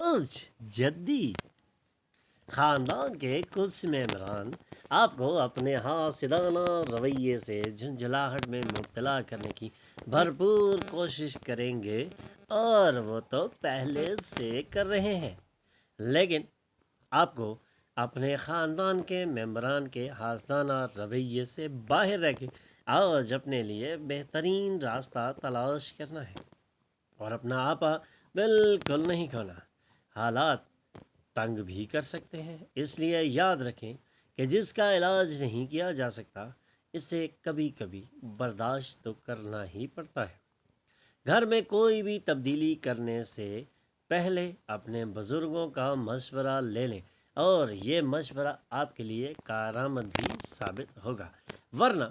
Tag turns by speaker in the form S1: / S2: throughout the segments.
S1: کچھ جدی خاندان کے کچھ ممبران آپ کو اپنے حاسدانہ رویے سے جھنجھلاہٹ میں مبتلا کرنے کی بھرپور کوشش کریں گے، اور وہ تو پہلے سے کر رہے ہیں، لیکن آپ کو اپنے خاندان کے ممبران کے حاسدانہ رویے سے باہر رہ کے آج اپنے لیے بہترین راستہ تلاش کرنا ہے، اور اپنا آپا بالکل نہیں کھونا۔ حالات تنگ بھی کر سکتے ہیں، اس لیے یاد رکھیں کہ جس کا علاج نہیں کیا جا سکتا اسے کبھی کبھی برداشت تو کرنا ہی پڑتا ہے۔ گھر میں کوئی بھی تبدیلی کرنے سے پہلے اپنے بزرگوں کا مشورہ لے لیں، اور یہ مشورہ آپ کے لیے کارآمد بھی ثابت ہوگا، ورنہ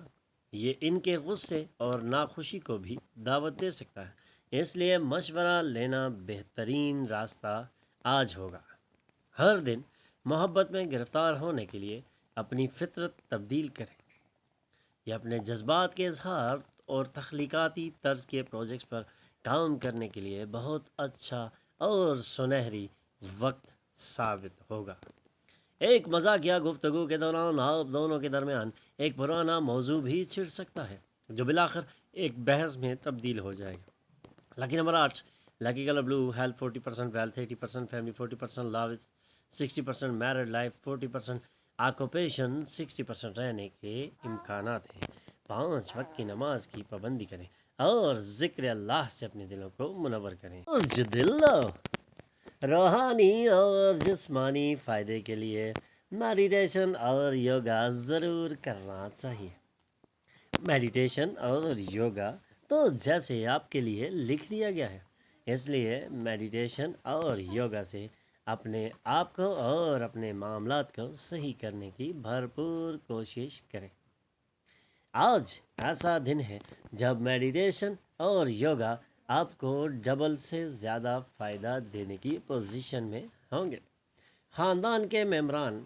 S1: یہ ان کے غصے اور ناخوشی کو بھی دعوت دے سکتا ہے۔ اس لیے مشورہ لینا بہترین راستہ آج ہوگا۔ ہر دن محبت میں گرفتار ہونے کے لیے اپنی فطرت تبدیل کریں۔ یہ اپنے جذبات کے اظہار اور تخلیقاتی طرز کے پروجیکٹس پر کام کرنے کے لیے بہت اچھا اور سنہری وقت ثابت ہوگا۔ ایک مزاحیہ گفتگو کے دوران آپ دونوں کے درمیان ایک پرانا موضوع بھی چھڑ سکتا ہے، جو بالآخر ایک بحث میں تبدیل ہو جائے گا۔ لکی نمبر 8، لکی colour blue, health 40%، wealth 80%، family 40%، لو 60%، میرڈ لائف 40%، آکوپیشن 60% رہنے کے امکانات ہیں۔ 5 وقت کی نماز کی پابندی کریں اور ذکر اللہ سے اپنے دلوں کو منور کریں۔ کچھ دل روحانی اور جسمانی فائدے کے لیے میڈیٹیشن اور یوگا ضرور کرنا چاہیے۔ میڈیٹیشن اور یوگا تو جیسے آپ کے لیے لکھ دیا گیا ہے، اس لیے میڈیٹیشن اور یوگا سے اپنے آپ کو اور اپنے معاملات کو صحیح کرنے کی بھرپور کوشش کریں۔ آج ایسا دن ہے جب میڈیٹیشن اور یوگا آپ کو ڈبل سے زیادہ فائدہ دینے کی پوزیشن میں ہوں گے۔ خاندان کے ممبران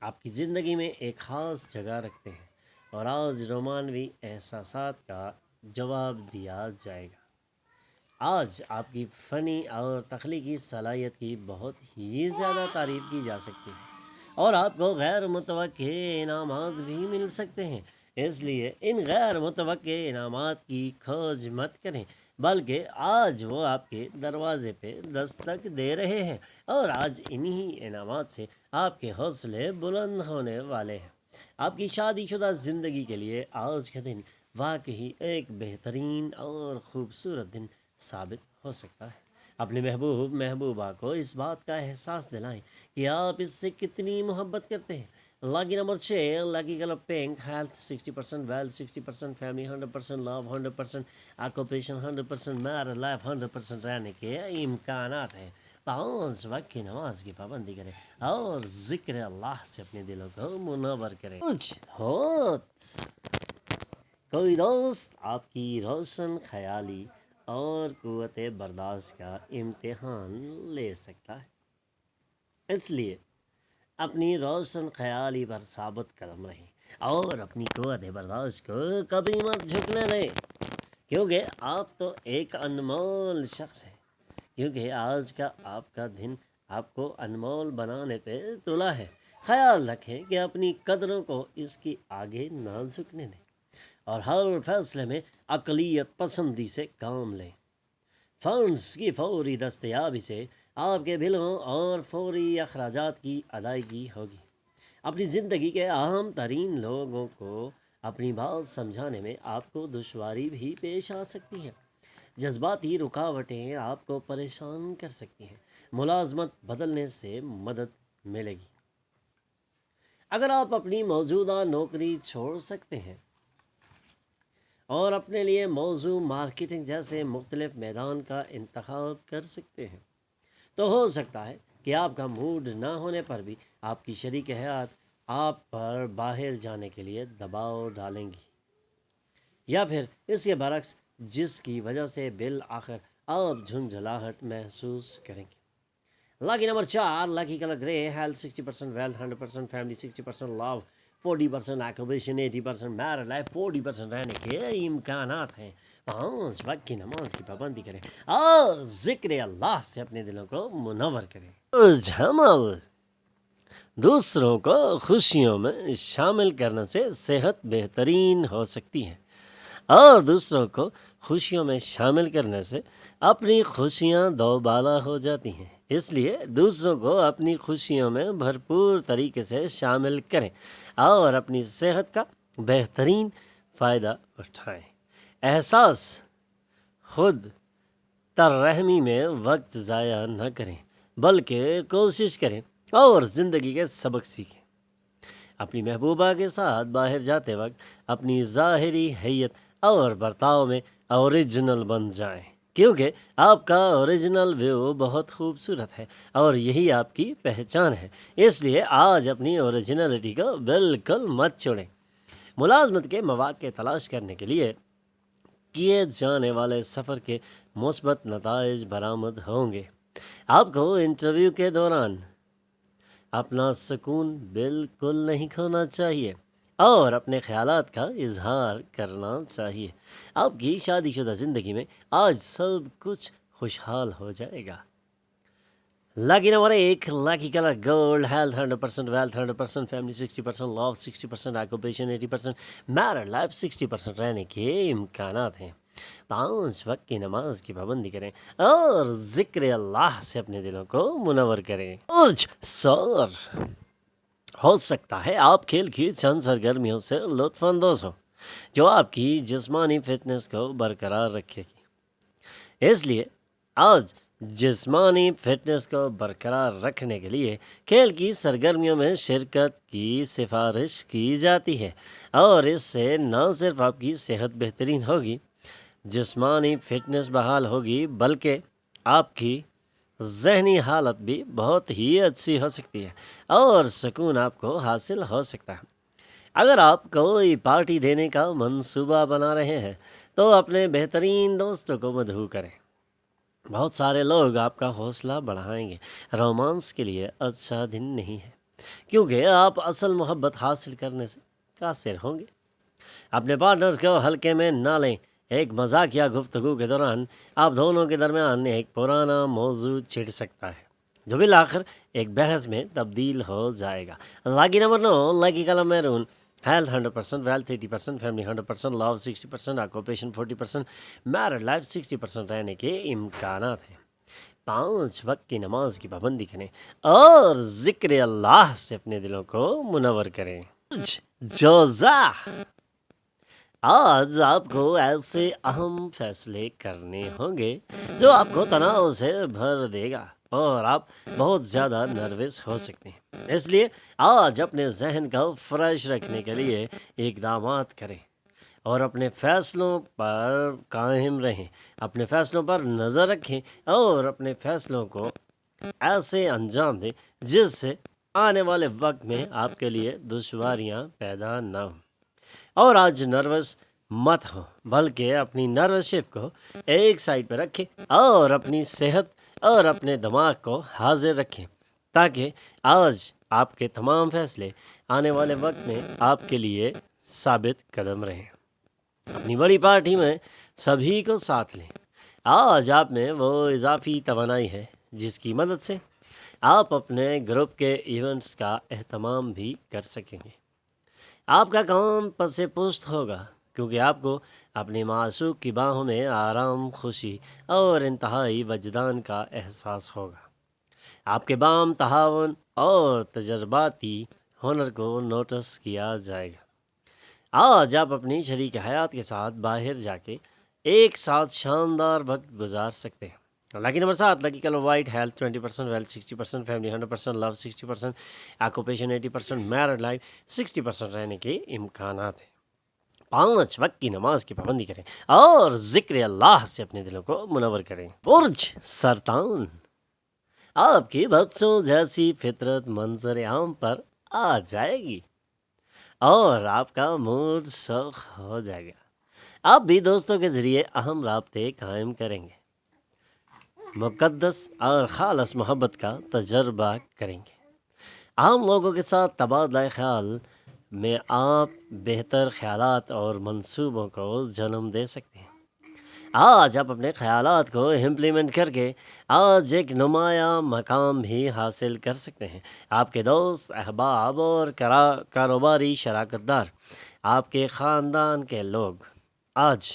S1: آپ کی زندگی میں ایک خاص جگہ رکھتے ہیں، اور آج رومانوی احساسات کا جواب دیا جائے گا۔ آج آپ کی فنی اور تخلیقی صلاحیت کی بہت ہی زیادہ تعریف کی جا سکتی ہے، اور آپ کو غیر متوقع انعامات بھی مل سکتے ہیں۔ اس لیے ان غیر متوقع انعامات کی کھوج مت کریں، بلکہ آج وہ آپ کے دروازے پہ دستک دے رہے ہیں، اور آج انہی انعامات سے آپ کے حوصلے بلند ہونے والے ہیں۔ آپ کی شادی شدہ زندگی کے لیے آج کا دن واقعی ایک بہترین اور خوبصورت دن ثابت ہو سکتا ہے۔ اپنے محبوبہ کو اس بات کا احساس دلائیں کہ آپ اس سے کتنی محبت کرتے ہیں۔ Lucky number 6، lucky colour pink, health 60%، wealth 60%، family 100%، love 100%، occupation 100%، married life 100% رہنے کے امکانات ہیں۔ 5 وقت کی نماز کی پابندی کریں اور ذکر اللہ سے اپنے دلوں کو منور کریں۔ کچھ کوئی دوست آپ کی روشن خیالی اور قوت برداشت کا امتحان لے سکتا ہے، اس لیے اپنی روشن خیالی پر ثابت قدم رہیں اور اپنی قوت برداشت کو کبھی مت جھکنے دیں، کیونکہ آپ تو ایک انمول شخص ہیں۔ کیونکہ آج کا آپ کا دن آپ کو انمول بنانے پہ تلا ہے۔ خیال رکھیں کہ اپنی قدروں کو اس کی آگے نہ جھکنے دیں، اور ہر فیصلے میں عقلیت پسندی سے کام لیں۔ فنڈز کی فوری دستیابی سے آپ کے بلوں اور فوری اخراجات کی ادائیگی ہوگی۔ اپنی زندگی کے اہم ترین لوگوں کو اپنی بات سمجھانے میں آپ کو دشواری بھی پیش آ سکتی ہے۔ جذباتی رکاوٹیں آپ کو پریشان کر سکتی ہیں۔ ملازمت بدلنے سے مدد ملے گی۔ اگر آپ اپنی موجودہ نوکری چھوڑ سکتے ہیں اور اپنے لیے موضوع مارکیٹنگ جیسے مختلف میدان کا انتخاب کر سکتے ہیں، تو ہو سکتا ہے کہ آپ کا موڈ نہ ہونے پر بھی آپ کی شریک حیات آپ پر باہر جانے کے لیے دباؤ ڈالیں گی، یا پھر اس کے برعکس، جس کی وجہ سے بالآخر آپ جھنجھلاہٹ محسوس کریں گے۔ لاکی نمبر 4، لاکی کلر گرے، ہیلتھ 60%، ویلتھ 100%، فیملی 60%، لو 40% آکوپیشن، 80% میرڈ لائف، 40% رہنے کے امکانات ہیں۔ 5 وقت کی نماز کی پابندی کریں اور ذکر اللہ سے اپنے دلوں کو منور کریں۔ عمل دوسروں کو خوشیوں میں شامل کرنے سے صحت بہترین ہو سکتی ہے، اور دوسروں کو خوشیوں میں شامل کرنے سے اپنی خوشیاں دوبالا ہو جاتی ہیں۔ اس لیے دوسروں کو اپنی خوشیوں میں بھرپور طریقے سے شامل کریں اور اپنی صحت کا بہترین فائدہ اٹھائیں۔ احساس خود ترحمی میں وقت ضائع نہ کریں، بلکہ کوشش کریں اور زندگی کے سبق سیکھیں۔ اپنی محبوبہ کے ساتھ باہر جاتے وقت اپنی ظاہری حیت اور برتاؤ میں اوریجنل بن جائیں، کیونکہ آپ کا اوریجنل ویو بہت خوبصورت ہے اور یہی آپ کی پہچان ہے۔ اس لیے آج اپنی اوریجنلٹی کو بالکل مت چھوڑیں۔ ملازمت کے مواقع تلاش کرنے کے لیے کیے جانے والے سفر کے مثبت نتائج برآمد ہوں گے۔ آپ کو انٹرویو کے دوران اپنا سکون بالکل نہیں کھونا چاہیے اور اپنے خیالات کا اظہار کرنا چاہیے۔ آپ کی شادی شدہ زندگی میں آج سب کچھ خوشحال ہو جائے گا۔ Lucky number 1، lucky colour gold, health 100%، wealth 100%، family 60%، love 60%، occupation 80%، married life 60% رہنے کے امکانات ہیں۔ 5 وقت کی نماز کی پابندی کریں اور ذکر اللہ سے اپنے دلوں کو منور کریں۔ سور ہو سکتا ہے آپ کھیل کی چند سرگرمیوں سے لطف اندوز ہو جو آپ کی جسمانی فٹنس کو برقرار رکھے گی۔ اس لیے آج جسمانی فٹنس کو برقرار رکھنے کے لیے کھیل کی سرگرمیوں میں شرکت کی سفارش کی جاتی ہے، اور اس سے نہ صرف آپ کی صحت بہترین ہوگی، جسمانی فٹنس بحال ہوگی، بلکہ آپ کی ذہنی حالت بھی بہت ہی اچھی ہو سکتی ہے اور سکون آپ کو حاصل ہو سکتا ہے۔ اگر آپ کوئی پارٹی دینے کا منصوبہ بنا رہے ہیں تو اپنے بہترین دوستوں کو مدعو کریں۔ بہت سارے لوگ آپ کا حوصلہ بڑھائیں گے۔ رومانس کے لیے اچھا دن نہیں ہے، کیونکہ آپ اصل محبت حاصل کرنے سے قاصر ہوں گے۔ اپنے پارٹنرز کو ہلکے میں نہ لیں۔ ایک مذاقیہ گفتگو کے دوران آپ دونوں کے درمیان ایک پرانا موضوع چھڑ سکتا ہے جو بالآخر ایک بحث میں تبدیل ہو جائے گا۔ Lucky number 9، lucky colour maroon, health 100%، wealth 80%، family 100%، love 60%، occupation 40%، married life 60% رہنے کے امکانات ہیں۔ 5 وقت کی نماز کی پابندی کریں اور ذکر اللہ سے اپنے دلوں کو منور کریں۔ جوزا آج آپ کو ایسے اہم فیصلے کرنے ہوں گے جو آپ کو تناؤ سے بھر دے گا اور آپ بہت زیادہ نروس ہو سکتے ہیں۔ اس لیے آج اپنے ذہن کو فریش رکھنے کے لیے اقدامات کریں اور اپنے فیصلوں پر قائم رہیں۔ اپنے فیصلوں پر نظر رکھیں اور اپنے فیصلوں کو ایسے انجام دیں جس سے آنے والے وقت میں آپ کے لیے دشواریاں پیدا نہ ہوں۔ اور آج نروس مت ہو، بلکہ اپنی نروس شپ کو ایک سائڈ پہ رکھیں اور اپنی صحت اور اپنے دماغ کو حاضر رکھیں تاکہ آج آپ کے تمام فیصلے آنے والے وقت میں آپ کے لیے ثابت قدم رہیں۔ اپنی بڑی پارٹی میں سبھی کو ساتھ لیں۔ آج آپ میں وہ اضافی توانائی ہے جس کی مدد سے آپ اپنے گروپ کے ایونٹس کا اہتمام بھی کر سکیں گے۔ آپ کا کام پس پشت ہوگا کیونکہ آپ کو اپنی معشوق کی باہوں میں آرام، خوشی اور انتہائی وجدان کا احساس ہوگا۔ آپ کے بام تعاون اور تجرباتی ہنر کو نوٹس کیا جائے گا۔ آج آپ اپنی شریک حیات کے ساتھ باہر جا کے ایک ساتھ شاندار وقت گزار سکتے ہیں۔ Lucky number 7، lucky colour white, health 20%، wealth 60%، family 100%، love 60%، occupation 80%، married life 60% رہنے کے امکانات ہیں۔ 5 وقت کی نماز کی پابندی کریں اور ذکر اللہ سے اپنے دلوں کو منور کریں۔ برج سرطان آپ کی بچوں جیسی فطرت منظر عام پر آ جائے گی اور آپ کا موڈ سوخ ہو جائے گا۔ آپ بھی دوستوں کے ذریعے اہم رابطے قائم کریں گے، مقدس اور خالص محبت کا تجربہ کریں گے۔ عام لوگوں کے ساتھ تبادلہ خیال میں آپ بہتر خیالات اور منصوبوں کو جنم دے سکتے ہیں۔ آج آپ اپنے خیالات کو امپلیمنٹ کر کے آج ایک نمایاں مقام بھی حاصل کر سکتے ہیں۔ آپ کے دوست، احباب اور کاروباری شراکت دار، آپ کے خاندان کے لوگ آج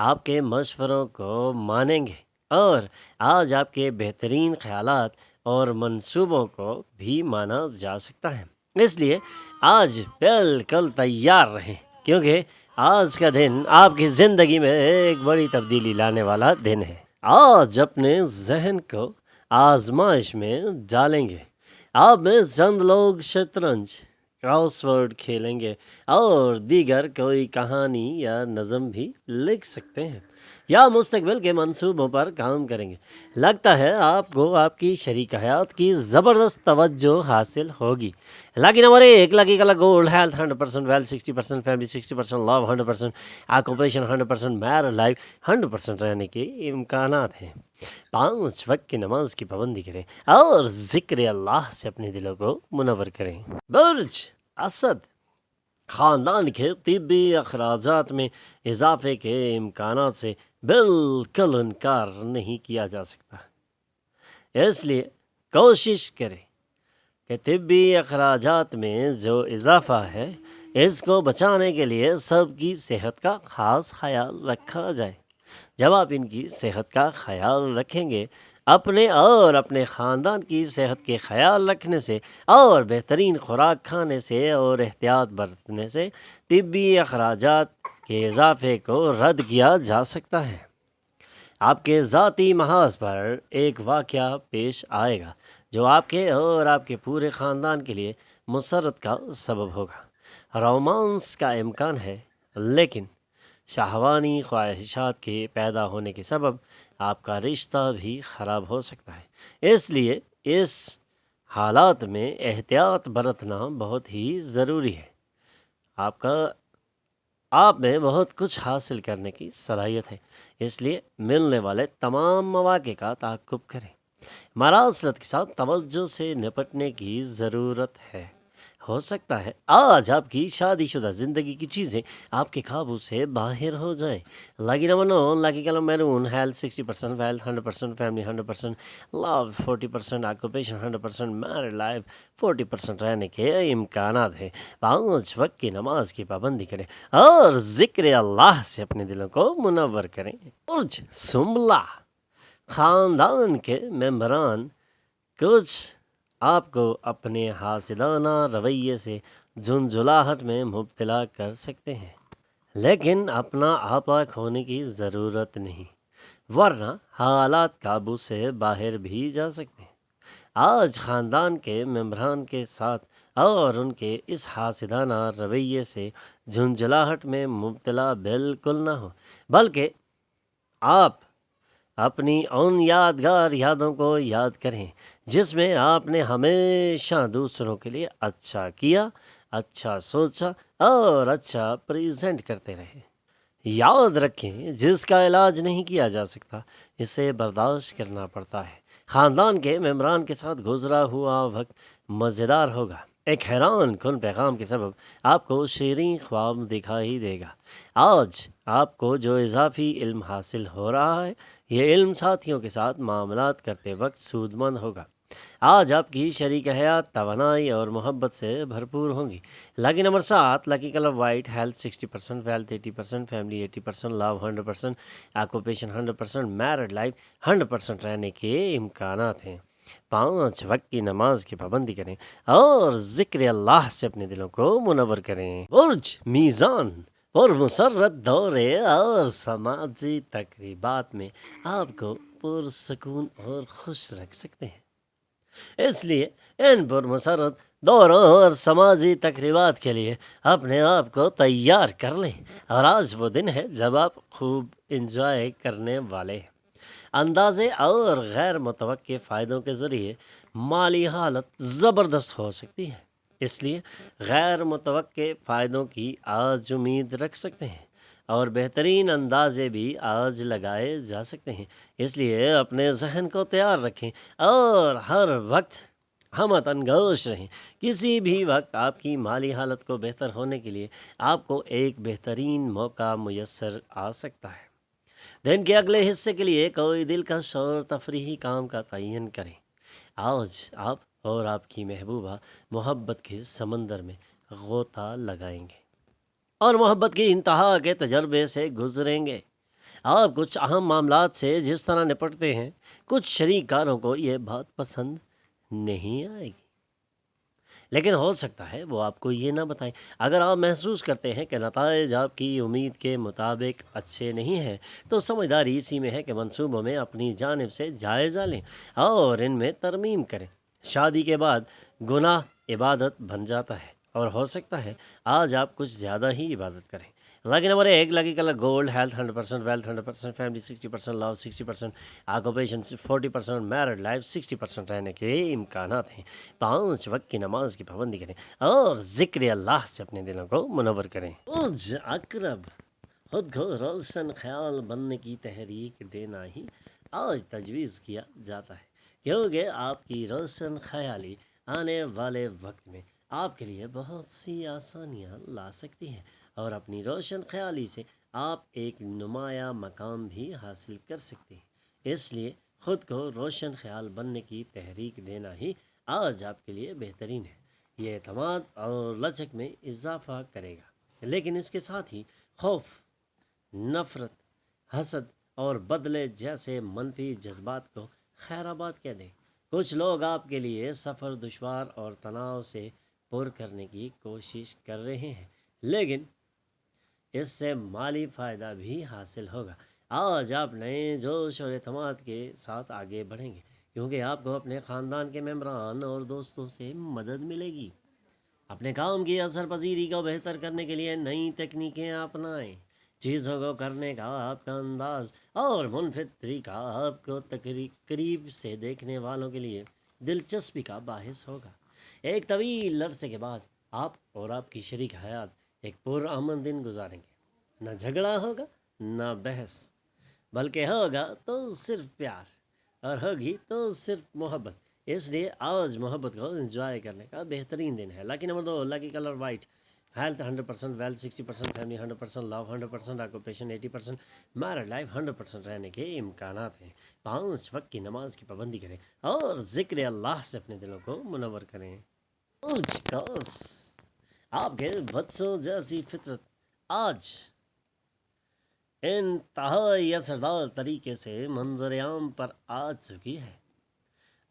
S1: آپ کے مشوروں کو مانیں گے اور آج آپ کے بہترین خیالات اور منصوبوں کو بھی مانا جا سکتا ہے۔ اس لیے آج بالکل تیار رہیں، کیونکہ آج کا دن آپ کی زندگی میں ایک بڑی تبدیلی لانے والا دن ہے۔ آج اپنے ذہن کو آزمائش میں ڈالیں گے۔ آپ میں چند لوگ شطرنج، کراس ورڈ کھیلیں گے اور دیگر کوئی کہانی یا نظم بھی لکھ سکتے ہیں یا مستقبل کے منصوبوں پر کام کریں گے۔ لگتا ہے آپ کو آپ کی شریک حیات کی زبردست توجہ حاصل ہوگی۔ Lucky number 1، lucky colour gold, health 100%، wealth 60%، family 60%، love 100%، occupation 100%، married life 100% رہنے کے امکانات ہیں۔ 5 وقت کی نماز کی پابندی کریں اور ذکر اللہ سے اپنے دلوں کو منور کریں۔ برج اسد، خاندان کے طبی اخراجات میں اضافے کے امکانات سے بالکل انکار نہیں کیا جا سکتا، اس لیے کوشش کریں کہ طبی اخراجات میں جو اضافہ ہے اس کو بچانے کے لیے سب کی صحت کا خاص خیال رکھا جائے۔ جب آپ ان کی صحت کا خیال رکھیں گے، اپنے اور اپنے خاندان کی صحت کے خیال رکھنے سے اور بہترین خوراک کھانے سے اور احتیاط برتنے سے طبی اخراجات کے اضافے کو رد کیا جا سکتا ہے۔ آپ کے ذاتی محاذ پر ایک واقعہ پیش آئے گا جو آپ کے اور آپ کے پورے خاندان کے لیے مسرت کا سبب ہوگا۔ رومانس کا امکان ہے، لیکن شہوانی خواہشات کے پیدا ہونے کے سبب آپ کا رشتہ بھی خراب ہو سکتا ہے۔ اس لیے اس حالات میں احتیاط برتنا بہت ہی ضروری ہے۔ آپ میں بہت کچھ حاصل کرنے کی صلاحیت ہے، اس لیے ملنے والے تمام مواقع کا تعاقب کریں۔ مراسلت کے ساتھ توجہ سے نپٹنے کی ضرورت ہے۔ ہو سکتا ہے آج آپ کی شادی شدہ زندگی کی چیزیں آپ کے قابو سے باہر ہو جائیں۔ Lucky number 9، lucky colour maroon, health 60%، wealth 100%، family 100%، love 40%، occupation 100%، married life 40% رہنے کے امکانات ہیں۔ 5 وقت کی نماز کی پابندی کریں اور ذکر اللہ سے اپنے دلوں کو منور کریں۔ برج سنبلہ، خاندان کے ممبران کچھ آپ کو اپنے حاسدانہ رویے سے جھنجھلاہٹ میں مبتلا کر سکتے ہیں، لیکن اپنا آپا کھونے کی ضرورت نہیں، ورنہ حالات قابو سے باہر بھی جا سکتے ہیں۔ آج خاندان کے ممبران کے ساتھ اور ان کے اس حاسدانہ رویے سے جھنجھلاہٹ میں مبتلا بالکل نہ ہو، بلکہ آپ اپنی ان یادگار یادوں کو یاد کریں جس میں آپ نے ہمیشہ دوسروں کے لیے اچھا کیا، اچھا سوچا اور اچھا پریزنٹ کرتے رہے۔ یاد رکھیں، جس کا علاج نہیں کیا جا سکتا اسے برداشت کرنا پڑتا ہے۔ خاندان کے ممبران کے ساتھ گزرا ہوا وقت مزیدار ہوگا۔ ایک حیران کن پیغام کے سبب آپ کو شیریں خواب دکھائی دے گا۔ آج آپ کو جو اضافی علم حاصل ہو رہا ہے، یہ علم ساتھیوں کے ساتھ معاملات کرتے وقت سود مند ہوگا۔ آج آپ کی شریک حیات توانائی اور محبت سے بھرپور ہوں گی۔ Lucky number 7، lucky colour white, health 60%، wealth 80%، family 80%، love 100%، occupation 100%، married life 100% رہنے کے امکانات ہیں۔ 5 وقت کی نماز کی پابندی کریں اور ذکر اللہ سے اپنے دلوں کو منور کریں۔ برج میزان، اور مسرت دورے اور سماجی تقریبات میں آپ کو پرسکون اور خوش رکھ سکتے ہیں، اس لیے ان پرمسرت دوروں اور سماجی تقریبات کے لیے اپنے آپ کو تیار کر لیں۔ اور آج وہ دن ہے جب آپ خوب انجوائے کرنے والے ہیں۔ اندازے اور غیر متوقع فائدوں کے ذریعے مالی حالت زبردست ہو سکتی ہے، اس لیے غیر متوقع فائدوں کی آج امید رکھ سکتے ہیں اور بہترین اندازے بھی آج لگائے جا سکتے ہیں۔ اس لیے اپنے ذہن کو تیار رکھیں اور ہر وقت ہمتن گوش رہیں۔ کسی بھی وقت آپ کی مالی حالت کو بہتر ہونے کے لیے آپ کو ایک بہترین موقع میسر آ سکتا ہے۔ دن کے اگلے حصے کے لیے کوئی دلکش اور تفریحی کام کا تعین کریں۔ آج آپ اور آپ کی محبوبہ محبت کے سمندر میں غوطہ لگائیں گے اور محبت کی انتہا کے تجربے سے گزریں گے۔ آپ کچھ اہم معاملات سے جس طرح نپٹتے ہیں، کچھ شریک کاروں کو یہ بات پسند نہیں آئے گی، لیکن ہو سکتا ہے وہ آپ کو یہ نہ بتائیں۔ اگر آپ محسوس کرتے ہیں کہ نتائج آپ کی امید کے مطابق اچھے نہیں ہیں، تو سمجھداری اسی میں ہے کہ منصوبوں میں اپنی جانب سے جائزہ لیں اور ان میں ترمیم کریں۔ شادی کے بعد گناہ عبادت بن جاتا ہے اور ہو سکتا ہے آج آپ کچھ زیادہ ہی عبادت کریں۔ Lucky number 1، lucky colour gold, health 100%، wealth 100%، family 60%، love 60%، occupation 40%، married life 60% رہنے کے امکانات ہیں۔ 5 وقت کی نماز کی پابندی کریں اور ذکر اللہ سے اپنے دلوں کو منور کریں۔ برج اقرب، خود کو روشن خیال بننے کی تحریک دینا ہی آج تجویز کیا جاتا ہے، کیونکہ آپ کی روشن خیالی آنے والے وقت میں آپ کے لیے بہت سی آسانیاں لا سکتی ہیں، اور اپنی روشن خیالی سے آپ ایک نمایاں مقام بھی حاصل کر سکتے ہیں۔ اس لیے خود کو روشن خیال بننے کی تحریک دینا ہی آج آپ کے لیے بہترین ہے۔ یہ اعتماد اور لچک میں اضافہ کرے گا، لیکن اس کے ساتھ ہی خوف، نفرت، حسد اور بدلے جیسے منفی جذبات کو خیرآباد کہہ دیں۔ کچھ لوگ آپ کے لیے سفر دشوار اور تناؤ سے پر کرنے کی کوشش کر رہے ہیں، لیکن اس سے مالی فائدہ بھی حاصل ہوگا۔ آج آپ نئے جوش اور اعتماد کے ساتھ آگے بڑھیں گے، کیونکہ آپ کو اپنے خاندان کے ممبران اور دوستوں سے مدد ملے گی۔ اپنے کام کی اثر پذیری کو بہتر کرنے کے لیے نئی تکنیکیں اپنائیں۔ چیزوں کو کرنے کا آپ کا انداز اور منفرد طریقہ آپ کو قریب سے دیکھنے والوں کے لیے دلچسپی کا باعث ہوگا۔ ایک طویل عرصے کے بعد آپ اور آپ کی شریک حیات ایک پرامن دن گزاریں گے۔ نہ جھگڑا ہوگا، نہ بحث، بلکہ ہوگا تو صرف پیار، اور ہوگی تو صرف محبت۔ اس لیے آج محبت کو انجوائے کرنے کا بہترین دن ہے۔ Lucky number 2، lucky colour white, health 100%، wealth 60%، family 100%، love 100%، occupation 80%، married life 100% رہنے کے امکانات ہیں۔ 5 وقت کی نماز کی پابندی کریں اور ذکر اللہ سے اپنے دلوں کو منور کریں۔ آپ کے بچوں جیسی فطرت آج انتہائی اثردار طریقے سے منظر عام پر آ چکی ہے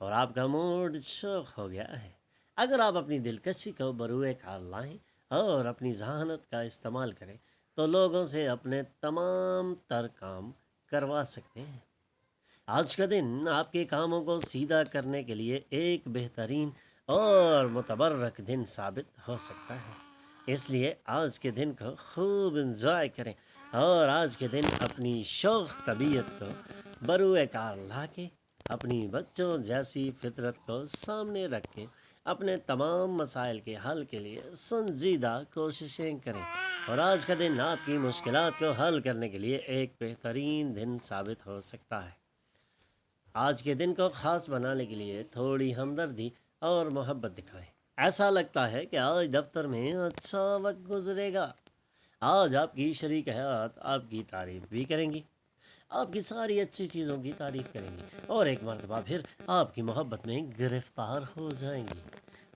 S1: اور آپ کا موڈ شوق ہو گیا ہے۔ اگر آپ اپنی دلکشی کو بروئے کار لائیں اور اپنی ذہانت کا استعمال کریں تو لوگوں سے اپنے تمام تر کام کروا سکتے ہیں۔ آج کا دن آپ کے کاموں کو سیدھا کرنے کے لیے ایک بہترین اور متبرک دن ثابت ہو سکتا ہے۔ اس لیے آج کے دن کو خوب انجوائے کریں اور آج کے دن اپنی شوخ طبیعت کو بروئے کار لا کے اپنی بچوں جیسی فطرت کو سامنے رکھ کے اپنے تمام مسائل کے حل کے لیے سنجیدہ کوششیں کریں، اور آج کا دن آپ کی مشکلات کو حل کرنے کے لیے ایک بہترین دن ثابت ہو سکتا ہے۔ آج کے دن کو خاص بنانے کے لیے تھوڑی ہمدردی اور محبت دکھائیں۔ ایسا لگتا ہے کہ آج دفتر میں اچھا وقت گزرے گا۔ آج آپ کی شریک حیات آپ کی تعریف بھی کریں گی، آپ کی ساری اچھی چیزوں کی تعریف کریں گی اور ایک مرتبہ پھر آپ کی محبت میں گرفتار ہو جائیں گی۔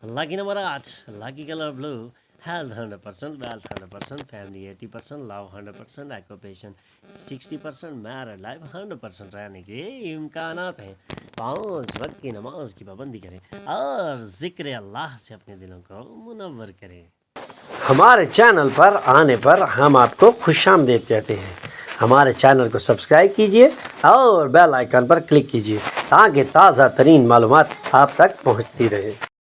S1: لکی نمبر 8، لکی colour blue, health 100%، wealth 100%، family 80%، love 100%، occupation 60%، married life 100% رہنے کے امکانات ہیں۔ 5 وقت کی نماز کی پابندی کریں اور ذکر اللہ سے اپنے دلوں کو منور کریں۔ ہمارے چینل پر آنے پر ہم آپ کو خوش آمدید کہتے ہیں۔ ہمارے چینل کو سبسکرائب کیجئے اور بیل آئیکن پر کلک کیجئے تاکہ تازہ ترین معلومات آپ تک پہنچتی رہے۔